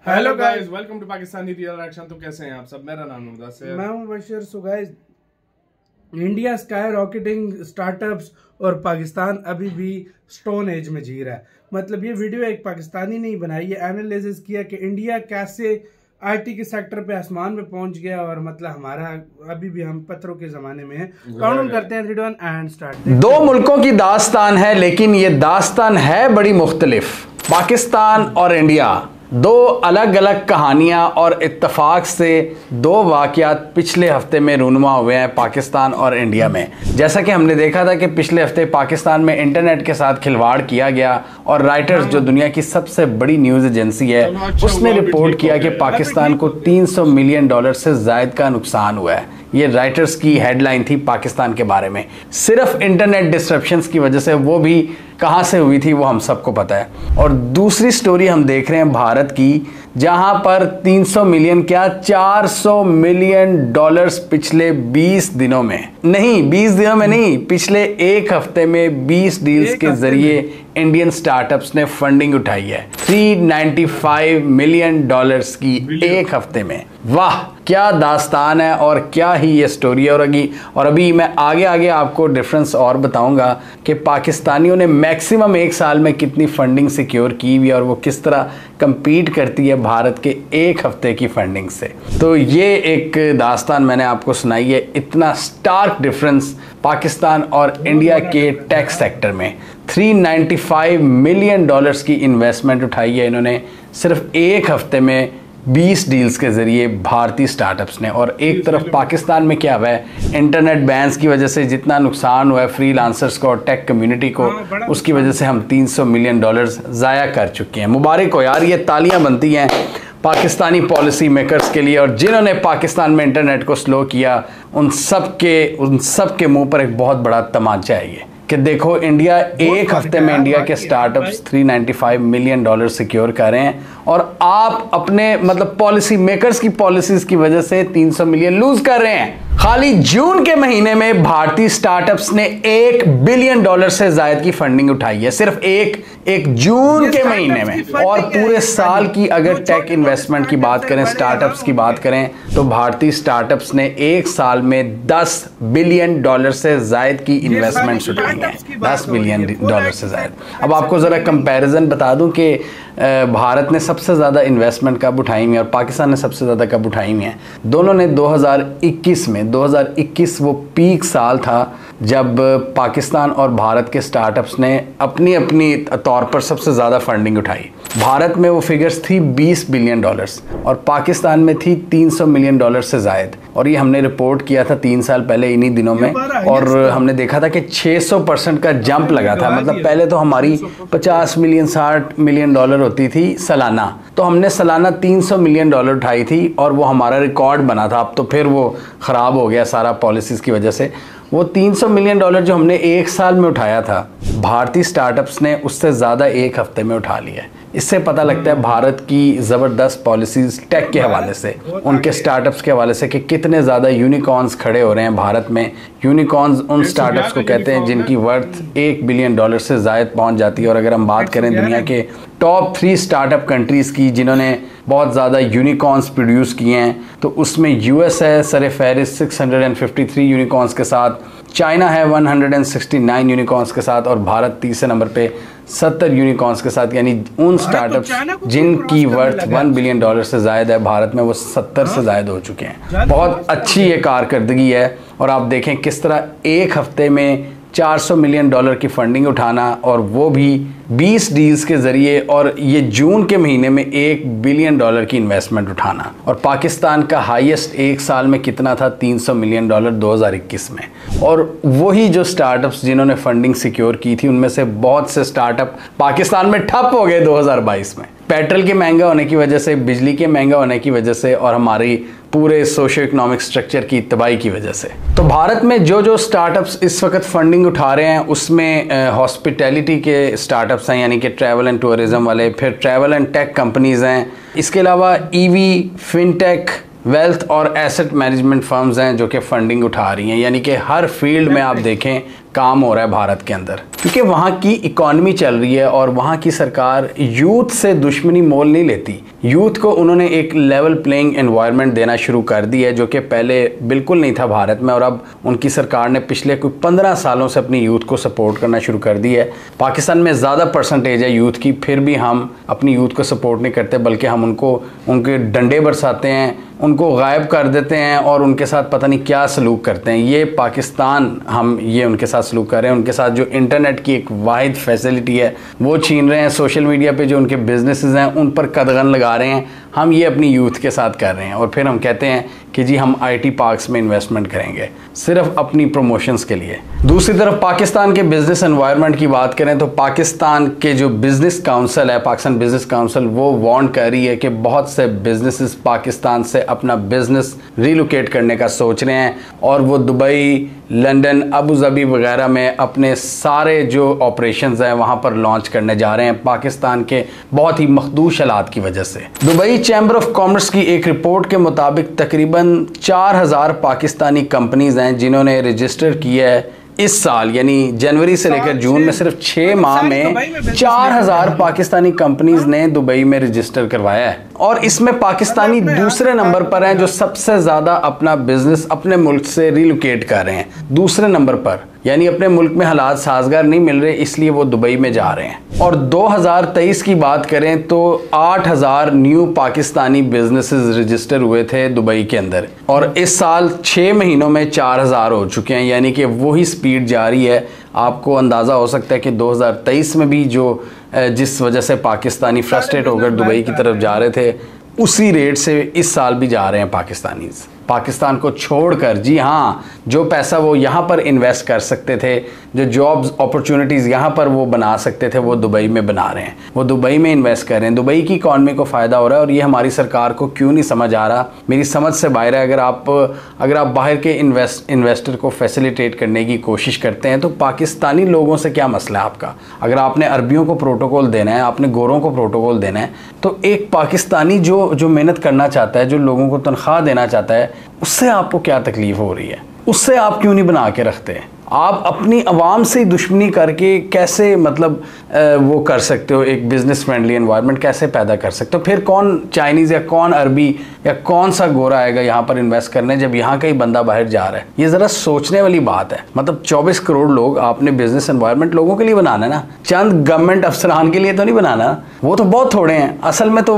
Hello guys, welcome to Pakistani real action. तो कैसे हैं आप सब? मेरा नाम मुदस्सिर, मैं हूं Bashir. So guys, India sky rocketing startups और पाकिस्तान अभी भी स्टोन एज में जी रहा है। मतलब ये वीडियो एक पाकिस्तानी ने ही बनाई है, एनालिसिस किया कि इंडिया कैसे आईटी के सेक्टर पे आसमान पे पहुंच गया और मतलब हमारा अभी भी हम पत्थरों के जमाने में है। काउंट करते हैं 3, 2, 1 एंड स्टार्ट। दो मुल्कों की दास्तान है, लेकिन ये दास्तान है बड़ी मुख्तलिफ। पाकिस्तान और इंडिया, दो अलग अलग कहानियां और इत्तफाक से दो वाक़यात पिछले हफ्ते में रूनुमा हुए हैं पाकिस्तान और इंडिया में। जैसा कि हमने देखा था कि पिछले हफ्ते पाकिस्तान में इंटरनेट के साथ खिलवाड़ किया गया और राइटर्स, जो दुनिया की सबसे बड़ी न्यूज़ एजेंसी है, उसने रिपोर्ट किया कि पाकिस्तान को $300 मिलियन से ज़ायद का नुकसान हुआ है। ये राइटर्स की हेडलाइन थी पाकिस्तान के बारे में। सिर्फ इंटरनेट डिस्ट्रप्शंस की वजह से, वो भी कहाँ से हुई थी वो हम सबको पता है। और दूसरी स्टोरी हम देख रहे हैं भारत की, जहां पर 300 मिलियन क्या 400 मिलियन डॉलर्स पिछले 20 दिनों में नहीं, पिछले एक हफ्ते में 20 डील्स के जरिए इंडियन स्टार्टअप्स ने फंडिंग उठाई है। $395 मिलियन की एक हफ्ते में। वाह, क्या दास्तान है और क्या ही ये स्टोरी है। और अभी मैं आगे आपको डिफरेंस और बताऊंगा कि पाकिस्तानियों ने मैक्सिमम एक साल में कितनी फंडिंग सिक्योर की हुई है और वो किस तरह कंपीट करती है भारत के एक हफ्ते की फंडिंग से। तो ये एक दास्तान मैंने आपको सुनाई है। इतना स्टार्क डिफरेंस पाकिस्तान और इंडिया के टेक सेक्टर में। $395 मिलियन की इन्वेस्टमेंट उठाई है इन्होंने सिर्फ एक हफ्ते में 20 डील्स के जरिए भारतीय स्टार्टअप्स ने। और एक तरफ पाकिस्तान में क्या हुआ है, इंटरनेट बैन्स की वजह से जितना नुकसान हुआ है फ्रीलांसर्स को और टेक कम्युनिटी को, उसकी वजह से हम $300 मिलियन ज़ाया कर चुके हैं। मुबारक हो यार, ये तालियां बनती हैं पाकिस्तानी पॉलिसी मेकर्स के लिए। और जिन्होंने पाकिस्तान में इंटरनेट को स्लो किया, उन सब के मुंह पर एक बहुत बड़ा तमाचा है ये कि देखो, इंडिया एक हफ्ते में इंडिया के स्टार्टअप्स $395 मिलियन सिक्योर कर रहे हैं और आप अपने मतलब पॉलिसी मेकर्स की पॉलिसीज की वजह से 300 मिलियन लूज कर रहे हैं। खाली जून के महीने में भारतीय स्टार्टअप्स ने $1 बिलियन से ज्यादा की फंडिंग उठाई है, सिर्फ एक जून के महीने में। और पूरे साल की अगर टेक इन्वेस्टमेंट की बात करें, स्टार्टअप्स की बात करें, तो भारतीय स्टार्टअप्स ने एक साल में $10 बिलियन से ज्यादा की इन्वेस्टमेंट उठाई है। $10 बिलियन से ज्यादा। अब आपको जरा कंपैरिजन बता दूं कि भारत ने सबसे ज़्यादा इन्वेस्टमेंट कब उठाई हुई है और पाकिस्तान ने सबसे ज़्यादा कब उठाई हुई है। दोनों ने 2021 वो पीक साल था जब पाकिस्तान और भारत के स्टार्टअप्स ने अपनी तौर पर सबसे ज़्यादा फंडिंग उठाई। भारत में वो फिगर्स थी $20 बिलियन और पाकिस्तान में थी $300 मिलियन से ज़ायद। और ये हमने रिपोर्ट किया था 3 साल पहले इन्हीं दिनों में, और हमने देखा था कि 600% का जंप लगा था। मतलब पहले तो हमारी 50 मिलियन 60 मिलियन डॉलर होती थी सालाना, तो हमने सालाना $300 मिलियन उठाई थी और वो हमारा रिकॉर्ड बना था। अब तो फिर वो ख़राब हो गया सारा पॉलिसीज़ की वजह से। वो $300 मिलियन जो हमने एक साल में उठाया था, भारतीय स्टार्टअप्स ने उससे ज़्यादा एक हफ्ते में उठा लिया है। इससे पता लगता है भारत की ज़बरदस्त पॉलिसीज़ टेक के हवाले से, उनके स्टार्टअप्स के हवाले से, कि कितने ज़्यादा यूनिकॉर्न्स खड़े हो रहे हैं भारत में। यूनिकॉर्न्स उन स्टार्टअप्स को कहते हैं जिनकी वर्थ $1 बिलियन से ज़ायद पहुंच जाती है। और अगर हम बात करें दुनिया के टॉप 3 स्टार्टअप कंट्रीज़ की जिन्होंने बहुत ज़्यादा यूनिकॉर्न्स प्रोड्यूस किए हैं, तो उसमें यूएस है सर फहरिस्त 653 यूनिकॉर्न्स के साथ, चाइना है 169 यूनिकॉर्न्स के साथ, और भारत तीसरे नंबर पे 70 यूनिकॉर्न्स के साथ। यानी उन स्टार्टअप्स जिनकी वर्थ $1 बिलियन से ज़ायद है भारत में, वो 70 से ज़ायद हो चुके हैं। बहुत अच्छी ये कारकर्दगी है। और आप देखें किस तरह एक हफ्ते में $400 मिलियन की फंडिंग उठाना, और वो भी 20 डील्स के ज़रिए, और ये जून के महीने में $1 बिलियन की इन्वेस्टमेंट उठाना। और पाकिस्तान का हाईएस्ट एक साल में कितना था? $300 मिलियन 2021 में। और वही जो स्टार्टअप्स जिन्होंने फंडिंग सिक्योर की थी, उनमें से बहुत से स्टार्टअप पाकिस्तान में ठप हो गए 2022 में। पेट्रोल के महंगा होने की वजह से, बिजली के महंगा होने की वजह से, और हमारी पूरे सोशो इकोनॉमिक स्ट्रक्चर की तबाही की वजह से। तो भारत में जो स्टार्टअप्स इस वक्त फंडिंग उठा रहे हैं, उसमें हॉस्पिटैलिटी के स्टार्टअप्स हैं, यानी कि ट्रैवल एंड टूरिज्म वाले, फिर ट्रैवल एंड टेक कंपनीज़ हैं। इसके अलावा ईवी, फिनटेक, वेल्थ और एसेट मैनेजमेंट फर्म्स हैं जो कि फंडिंग उठा रही हैं। यानी कि हर फील्ड में आप देखें काम हो रहा है भारत के अंदर, क्योंकि वहाँ की इकॉनमी चल रही है और वहाँ की सरकार यूथ से दुश्मनी मोल नहीं लेती। यूथ को उन्होंने एक लेवल प्लेइंग एनवायरनमेंट देना शुरू कर दिया है, जो कि पहले बिल्कुल नहीं था भारत में, और अब उनकी सरकार ने पिछले कोई 15 सालों से अपनी यूथ को सपोर्ट करना शुरू कर दिया है। पाकिस्तान में ज़्यादा परसेंटेज है यूथ की, फिर भी हम अपनी यूथ को सपोर्ट नहीं करते, बल्कि हम उनके डंडे बरसाते हैं, उनको गायब कर देते हैं और उनके साथ पता नहीं क्या सलूक करते हैं। ये पाकिस्तान हम ये उनके साथ सलूक कर रहे हैं। उनके साथ जो इंटरनेट की एक वाहिद फैसिलिटी है वो छीन रहे हैं। सोशल मीडिया पे जो उनके बिजनेसेस हैं उन पर कदगन लगा रहे हैं। हम ये अपनी यूथ के साथ कर रहे हैं और फिर हम कहते हैं कि जी हम आईटी पार्क्स में इन्वेस्टमेंट करेंगे सिर्फ अपनी प्रमोशंस के लिए। दूसरी तरफ पाकिस्तान के बिजनेस एनवायरनमेंट की बात करें तो पाकिस्तान के जो बिजनेस काउंसिल है, पाकिस्तान बिजनेस काउंसिल, वो वार्न कर रही है कि बहुत से बिजनेसेस पाकिस्तान से अपना बिजनेस रिलोकेट करने का सोच रहे हैं और वो दुबई, लंदन, अबू धाबी वगैरह में अपने सारे जो ऑपरेशंस हैं वहाँ पर लॉन्च करने जा रहे हैं पाकिस्तान के बहुत ही मखदूश हालात की वजह से। दुबई चैम्बर ऑफ कॉमर्स की एक रिपोर्ट के मुताबिक तकरीबन 4000 पाकिस्तानी कंपनीज हैं जिन्होंने रजिस्टर किया है इस साल, यानी जनवरी से लेकर जून में सिर्फ 6 माह में 4000 पाकिस्तानी कंपनीज ने दुबई में रजिस्टर करवाया है। और इसमें पाकिस्तानी दूसरे नंबर पर हैं जो सबसे ज़्यादा अपना बिजनेस अपने मुल्क से रिलोकेट कर रहे हैं, दूसरे नंबर पर, यानी अपने मुल्क में हालात साजगार नहीं मिल रहे इसलिए वो दुबई में जा रहे हैं। और 2023 की बात करें तो 8000 न्यू पाकिस्तानी बिजनेसेस रजिस्टर हुए थे दुबई के अंदर और इस साल 6 महीनों में 4000 हो चुके हैं, यानी कि वही स्पीड जारी है। आपको अंदाज़ा हो सकता है कि 2023 में भी जिस वजह से पाकिस्तानी फ्रस्ट्रेट होकर दुबई की तरफ जा रहे थे उसी रेट से इस साल भी जा रहे हैं पाकिस्तानीज़ पाकिस्तान को छोड़कर। जी हाँ, जो पैसा वो यहाँ पर इन्वेस्ट कर सकते थे, जो जॉब्स अपॉर्चुनिटीज़ यहाँ पर वो बना सकते थे, वो दुबई में बना रहे हैं, वो दुबई में इन्वेस्ट कर रहे हैं। दुबई की इकॉनमी को फ़ायदा हो रहा है और ये हमारी सरकार को क्यों नहीं समझ आ रहा, मेरी समझ से बाहर है। अगर आप बाहर के इन्वेस्टर को फैसिलिटेट करने की कोशिश करते हैं तो पाकिस्तानी लोगों से क्या मसला है आपका? अगर आपने अरबियों को प्रोटोकॉल देना है, आपने गोरों को प्रोटोकॉल देना है, तो एक पाकिस्तानी जो मेहनत करना चाहता है, जो लोगों को तनख्वाह देना चाहता है, उससे आपको क्या तकलीफ हो रही है? उससे आप क्यों नहीं बना के रखते हैं? आप अपनी आवाम से दुश्मनी करके कैसे वो कर सकते हो? एक बिजनेस फ्रेंडली एनवायरनमेंट कैसे पैदा कर सकते हो? फिर कौन चाइनीज़ या कौन अरबी या कौन सा गोरा आएगा यहाँ पर इन्वेस्ट करने जब यहाँ का ही बंदा बाहर जा रहा है? ये ज़रा सोचने वाली बात है। 24 करोड़ लोग, आपने बिजनेस एनवायरनमेंट लोगों के लिए बनाना है ना, चंद गवर्नमेंट अफसरान के लिए तो नहीं बनाना। वो तो बहुत थोड़े हैं असल में, तो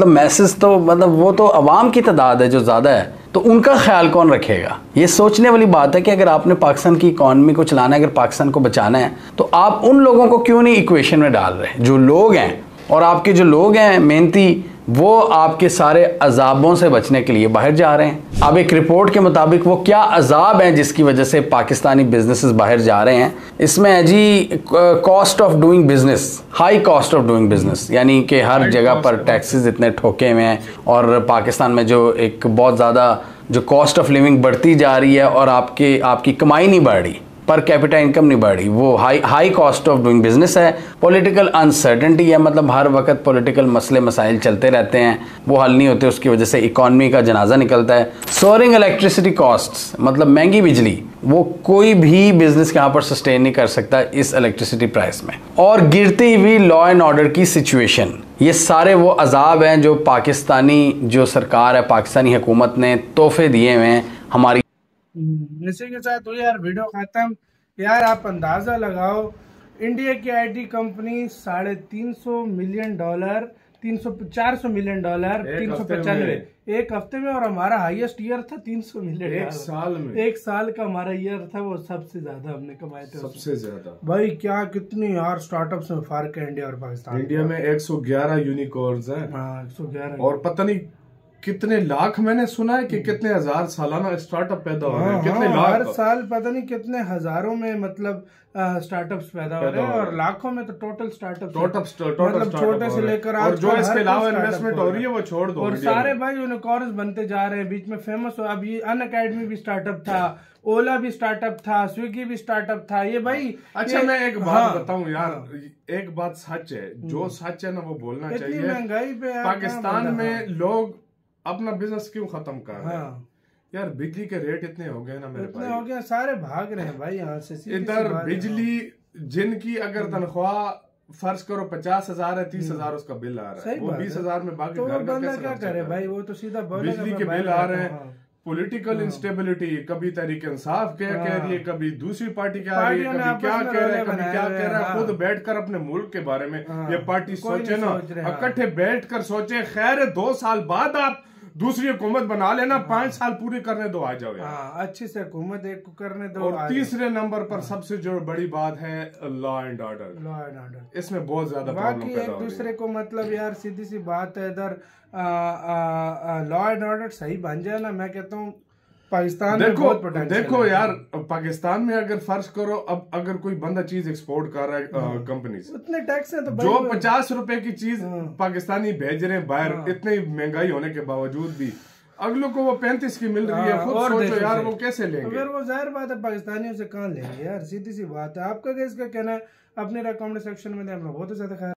मैसेज तो वो तो अवाम की तादाद है जो ज़्यादा है, तो उनका ख्याल कौन रखेगा? ये सोचने वाली बात है कि अगर आपने पाकिस्तान की इकॉनमी को चलाना है, अगर पाकिस्तान को बचाना है, तो आप उन लोगों को क्यों नहीं इक्वेशन में डाल रहे जो लोग हैं? और आपके जो लोग हैं मेहनती, वो आपके सारे अजाबों से बचने के लिए बाहर जा रहे हैं। अब एक रिपोर्ट के मुताबिक वो क्या अजाब हैं जिसकी वजह से पाकिस्तानी बिजनेसेस बाहर जा रहे हैं? इसमें है जी cost of doing business, high cost of doing business, यानी कि हर जगह पर टैक्सेस इतने ठोके हुए हैं और पाकिस्तान में जो एक बहुत ज़्यादा जो कॉस्ट ऑफ लिविंग बढ़ती जा रही है और आपकी कमाई नहीं बढ़ रही, पर कैपिटा इनकम नहीं बढ़ रही, वो high cost of doing business है। पॉलिटिकल अनसर्टेनिटी है, हर वक्त पॉलिटिकल मसले मसाइल चलते रहते हैं, वो हल नहीं होते, उसकी वजह से इकॉनमी का जनाजा निकलता है। सोअरिंग इलेक्ट्रिसिटी कॉस्ट्स, महंगी बिजली, वो कोई भी बिजनेस यहाँ पर सस्टेन नहीं कर सकता इस इलेक्ट्रिसिटी प्राइस में। और गिरती हुई लॉ एंड ऑर्डर की सिचुएशन, ये सारे वो अजाब हैं जो पाकिस्तानी जो सरकार है, पाकिस्तानी हुकूमत ने तोहफे दिए हुए हैं हमारी। इसी के साथ हुई यार वीडियो खत्म। यार आप अंदाजा लगाओ, इंडिया की IT company $350 million, 400 million dollar, 395 एक हफ्ते में, और हमारा हाईएस्ट ईयर था 300 मिलियन एक साल में। एक साल का हमारा ईयर था, वो सबसे ज्यादा हमने कमाए थे, सबसे ज्यादा। भाई क्या कितनी यार स्टार्टअप्स में फर्क है इंडिया और पाकिस्तान। इंडिया में 111 यूनिकॉर्न्स हैं। हाँ 111, और पता नहीं कितने लाख, मैंने सुना है कि कितने हजार सालाना स्टार्टअप पैदा हो रहे हैं। कितने लाख हर साल पता नहीं कितने हजारों में स्टार्टअप्स पैदा हो रहे हैं, और लाखों में तो टोटल स्टार्टअप छोटे से लेकर, और जो इसके अलावा इन्वेस्टमेंट हो रही है वो छोड़ दो। और सारे भाई यूनिकॉर्न्स बनते जा रहे हैं। बीच में फेमस हो, अभी अनअकैडमी भी स्टार्टअप था, ओला भी स्टार्टअप था, स्विगी भी स्टार्टअप था। ये भाई अच्छा, मैं एक बात बताऊं यार, एक बात सच है, जो सच है ना वो बोलना चाहिए। महंगाई पे पाकिस्तान में लोग अपना बिजनेस क्यों खत्म कर रहे हैं? यार बिजली के रेट इतने हो गए ना मेरे भाई, हो गया, सारे भाग रहे हैं भाई यहाँ से। इधर बिजली, जिनकी अगर तनख्वाह फर्ज करो 50,000 है, 30,000 उसका बिल आ रहा है, वो 20,000 में बाकी तो घर का बंदा कैसे क्या करे भाई, वो तो सीधा बिजली के बिल आ रहे हैं, पॉलिटिकल इंस्टेबिलिटी, कभी तहरीक इंसाफ क्या कह रही है, कभी दूसरी पार्टी क्या रही है, कभी क्या कह रहा है, कभी क्या कह रहा है। खुद बैठकर अपने मुल्क के बारे में ये पार्टी सोचे ना, इकट्ठे बैठकर सोचे, खैर 2 साल बाद आप दूसरी हुकूमत बना लेना, 5 साल पूरे करने दो, आ जाओ यार, अच्छी से हुकूमत एक को करने दो। और तीसरे नंबर पर सबसे जो बड़ी बात है लॉ एंड ऑर्डर, इसमें बहुत ज्यादा प्रॉब्लम पैदा हो रही है। एक दूसरे को मतलब यार सीधी सी बात है, इधर लॉ एंड ऑर्डर सही बन जाए ना, मैं कहता हूँ पाकिस्तान में बहुत पोटेंशियल देखो यार, पाकिस्तान में अगर फर्ज करो, अब अगर कोई बंदा चीज एक्सपोर्ट कर रहा है कंपनी से, उतने टैक्स है तो जो 50 रुपए की चीज पाकिस्तानी भेज रहे हैं बाहर, इतनी महंगाई होने के बावजूद भी अगलों को वो 35 की मिल रही है, खुद सोचो यार वो कैसे लेंगे। अगर वो जाहिर बात है पाकिस्तानियों से कहाँ लेंगे यार, सीधी सी बात है। आपका इसका कहना है अपने कमेंट सेक्शन में, बहुत ज्यादा